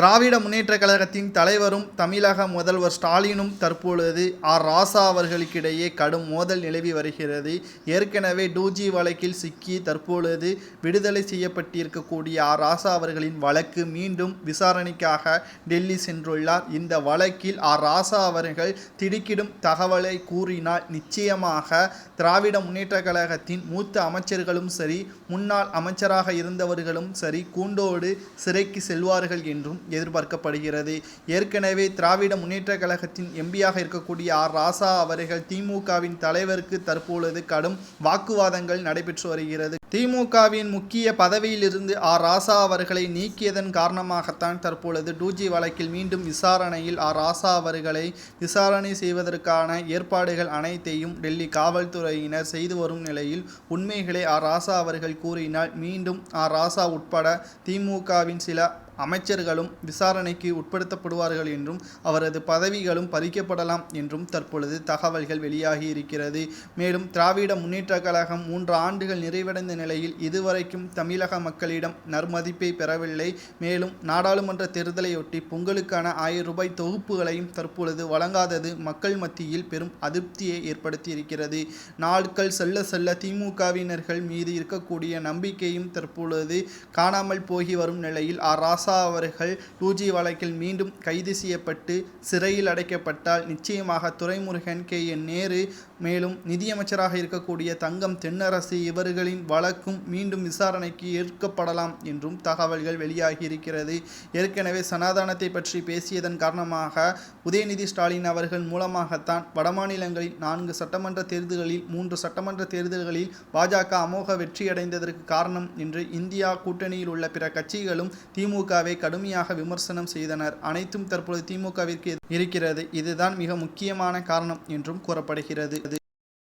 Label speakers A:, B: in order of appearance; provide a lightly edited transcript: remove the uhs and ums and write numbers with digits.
A: திராவிட முன்னேற்றக் கழகத்தின் தலைவரும் தமிழக முதல்வர் ஸ்டாலினும் தற்பொழுது ராசா அவர்களுக்கிடையே கடும் மோதல் நிலவி வருகிறது. ஏற்கனவே 2G வழக்கில் சிக்கி தற்பொழுது விடுதலை செய்யப்பட்டிருக்கக்கூடிய ராசா அவர்களின் வழக்கு மீண்டும் விசாரணைக்காக டெல்லி சென்றுள்ளார். இந்த வழக்கில் ராசா அவர்கள் திடுக்கிடும் தகவலை கூறினால் நிச்சயமாக திராவிட முன்னேற்றக் கழகத்தின் மூத்த அமைச்சர்களும் சரி, முன்னாள் அமைச்சராக இருந்தவர்களும் சரி கூண்டோடு சிறைக்கு செல்வார்கள் என்றும் எதிர்பார்க்கப்படுகிறது. ஏற்கனவே திராவிட முன்னேற்றக் கழகத்தின் எம்பியாக இருக்கக்கூடிய ராசா அவர்கள் திமுகவின் தலைவருக்கு தற்பொழுது கடும் வாக்குவாதங்கள் நடைபெற்று வருகிறது. திமுகவின் முக்கிய பதவியிலிருந்து ராசா அவர்களை நீக்கியதன் காரணமாகத்தான் தற்பொழுது 2G வழக்கில் மீண்டும் விசாரணையில் ராசா அவர்களை விசாரணை செய்வதற்கான ஏற்பாடுகள் அனைத்தையும் டெல்லி காவல்துறையினர் செய்து வரும் நிலையில் உண்மைகளை ராசா அவர்கள் கூறினால் மீண்டும் ராசா உட்பட திமுகவின் சில அமைச்சர்களும் விசாரணைக்கு உட்படுத்தப்படுவார்கள் என்றும் அவரது பதவிகளும் பறிக்கப்படலாம் என்றும் தற்பொழுது தகவல்கள் வெளியாகி இருக்கிறது. மேலும் திராவிட முன்னேற்றக் கழகம் 3 ஆண்டுகள் நிறைவடைந்த நிலையில் இதுவரைக்கும் தமிழக மக்களிடம் நற்மதிப்பை பெறவில்லை. மேலும் நாடாளுமன்ற தேர்தலையொட்டி பொங்கலுக்கான 1000 ரூபாய் தொகுப்புகளையும் தற்பொழுது வழங்காதது மக்கள் மத்தியில் பெரும் அதிருப்தியை ஏற்படுத்தி இருக்கிறது. நாட்கள் செல்ல செல்ல திமுகவினர்கள் மீது இருக்கக்கூடிய நம்பிக்கையும் தற்பொழுது காணாமல் போகி வரும் நிலையில் ராசா அவர்கள் 2G வழக்கில் மீண்டும் கைது செய்யப்பட்டு சிறையில் அடைக்கப்பட்டால் நிச்சயமாக துரைமுருகன், KN நேரு, மேலும் நிதியமைச்சராக இருக்கக்கூடிய தங்கம் தென்னரசு இவர்களின் வழக்கும் மீண்டும் விசாரணைக்கு ஏற்கப்படலாம் என்றும் தகவல்கள் வெளியாகி இருக்கிறது. ஏற்கனவே சனாதனத்தை பற்றி பேசியதன் காரணமாக உதயநிதி ஸ்டாலின் அவர்கள் மூலமாகத்தான் வடமாநிலங்களில் 4 சட்டமன்ற தேர்தல்களில் 3 சட்டமன்ற தேர்தல்களில் பாஜக அமோக வெற்றியடைந்ததற்கு காரணம் என்று இந்தியா கூட்டணியில் உள்ள பிற கட்சிகளும் திமுகவை கடுமையாக விமர்சனம் செய்தனர். அனைத்தும் தற்போது திமுகவிற்கு இருக்கிறது. இதுதான் மிக முக்கியமான காரணம் என்றும் கூறப்படுகிறது.